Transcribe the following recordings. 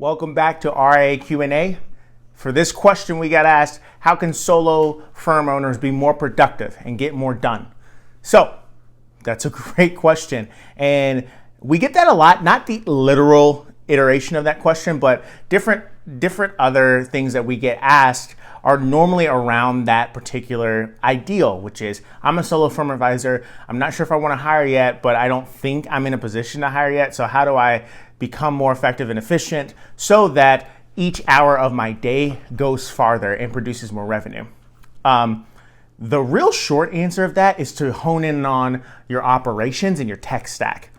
Welcome back to RIA Q&A. For this question, we got asked, how can solo firm owners be more productive and get more done? So that's a great question. And we get that a lot, not the literal iteration of that question, but different other things that we get asked are normally around that particular ideal, which is, I'm a solo firm advisor. I'm not sure if I want to hire yet, but I don't think I'm in a position to hire yet. So how do I become more effective and efficient so that each hour of my day goes farther and produces more revenue? The real short answer of that is to hone in on your operations and your tech stack.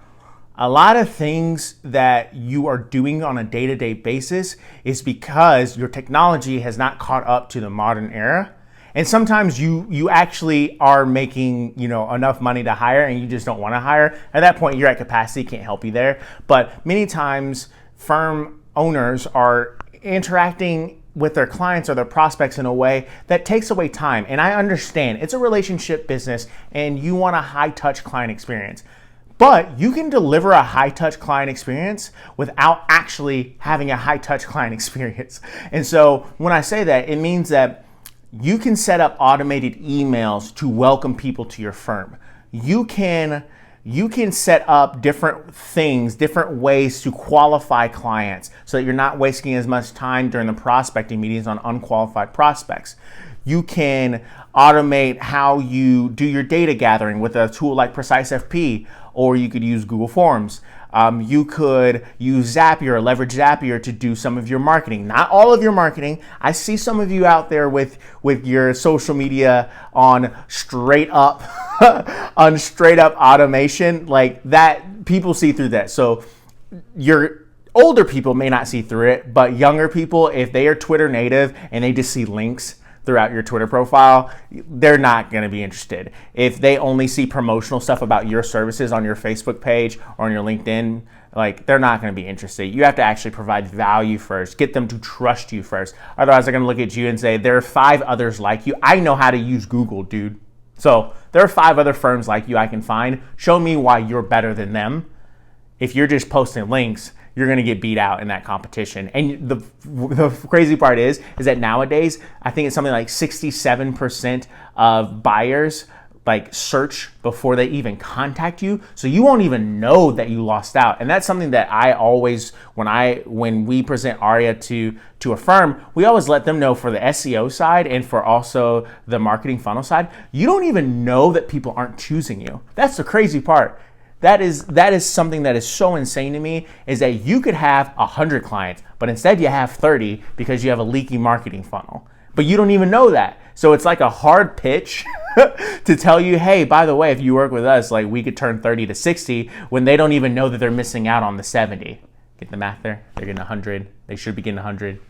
A lot of things that you are doing on a day-to-day basis is because your technology has not caught up to the modern era. And sometimes you actually are making, enough money to hire and you just don't want to hire. At that point, you're at capacity, can't help you there. But many times firm owners are interacting with their clients or their prospects in a way that takes away time. And I understand it's a relationship business and you want a high-touch client experience. But you can deliver a high-touch client experience without actually having a high-touch client experience. And so when I say that, it means that you can set up automated emails to welcome people to your firm. You can set up different things, different ways to qualify clients so that you're not wasting as much time during the prospecting meetings on unqualified prospects. You can automate how you do your data gathering with a tool like PreciseFP, or you could use Google Forms. You could use Zapier or leverage Zapier to do some of your marketing. Not all of your marketing. I see some of you out there with your social media on straight up automation like that. People see through that. So your older people may not see through it, but younger people, if they are Twitter native and they just see links throughout your Twitter profile, they're not going to be interested. If they only see promotional stuff about your services on your Facebook page or on your LinkedIn, they're not going to be interested. You have to actually provide value first, get them to trust you first. Otherwise, they're going to look at you and say, there are 5 others like you. I know how to use Google, dude. So there are 5 other firms like you I can find. Show me why you're better than them. If you're just posting links, you're going to get beat out in that competition. And the crazy part is that nowadays, I think it's something like 67% of buyers search before they even contact you. So you won't even know that you lost out. And that's something that I always, when we present ARIA to a firm, we always let them know for the SEO side and for also the marketing funnel side, you don't even know that people aren't choosing you. That's the crazy part. That is something that is so insane to me, is that you could have 100 clients, but instead you have 30 because you have a leaky marketing funnel. But you don't even know that. So it's like a hard pitch to tell you, hey, by the way, if you work with us, we could turn 30 to 60 when they don't even know that they're missing out on the 70. Get the math there? They're getting 100. They should be getting 100.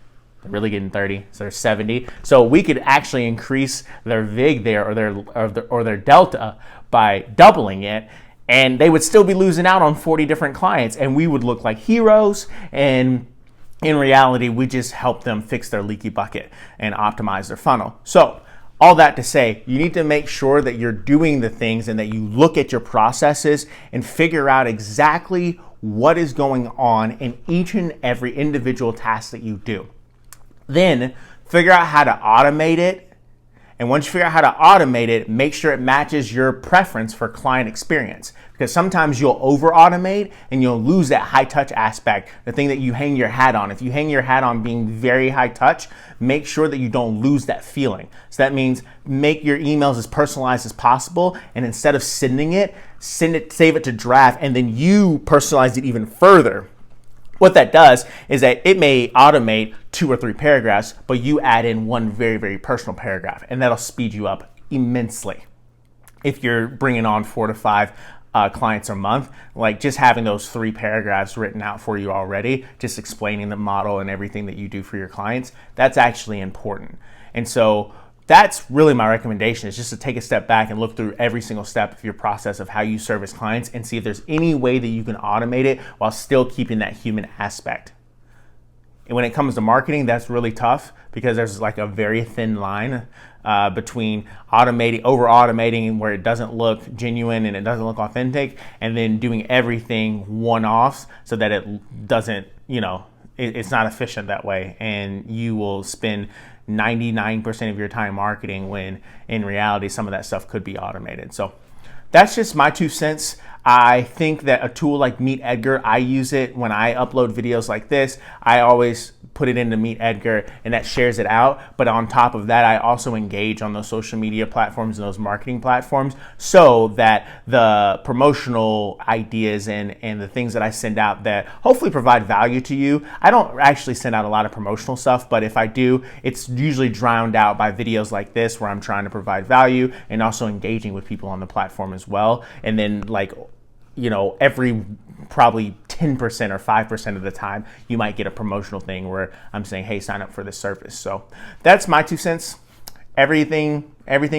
They're really getting 30, so they're 70. So we could actually increase their VIG there or their delta by doubling it. And they would still be losing out on 40 different clients, and we would look like heroes. And in reality, we just help them fix their leaky bucket and optimize their funnel. So all that to say, you need to make sure that you're doing the things and that you look at your processes and figure out exactly what is going on in each and every individual task that you do. Then figure out how to automate it. And once you figure out how to automate it, make sure it matches your preference for client experience. Because sometimes you'll over-automate and you'll lose that high-touch aspect, the thing that you hang your hat on. If you hang your hat on being very high-touch, make sure that you don't lose that feeling. So that means make your emails as personalized as possible, and instead of sending it, save it to draft, and then you personalize it even further. What that does is that it may automate 2 or 3 paragraphs, but you add in one very, very personal paragraph, and that'll speed you up immensely. If you're bringing on 4 to 5 clients a month, just having those 3 paragraphs written out for you already, just explaining the model and everything that you do for your clients, that's actually important. And so that's really my recommendation, is just to take a step back and look through every single step of your process of how you service clients and see if there's any way that you can automate it while still keeping that human aspect. And when it comes to marketing, that's really tough because there's a very thin line between over-automating where it doesn't look genuine and it doesn't look authentic, and then doing everything one-offs so that it doesn't, it's not efficient that way, and you will spend 99% of your time marketing when in reality some of that stuff could be automated. So that's just my 2 cents. I think that a tool like Meet Edgar, I use it when I upload videos like this. I always put it into Meet Edgar and that shares it out. But on top of that, I also engage on those social media platforms and those marketing platforms so that the promotional ideas and the things that I send out that hopefully provide value to you. I don't actually send out a lot of promotional stuff, but if I do, it's usually drowned out by videos like this where I'm trying to provide value and also engaging with people on the platform as well. And then like, every probably 10% or 5% of the time, you might get a promotional thing where I'm saying, hey, sign up for this service. So that's my 2 cents. Everything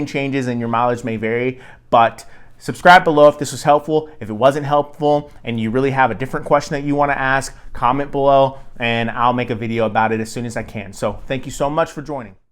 changes and your mileage may vary, but subscribe below if this was helpful. If it wasn't helpful and you really have a different question that you want to ask, comment below and I'll make a video about it as soon as I can. So thank you so much for joining.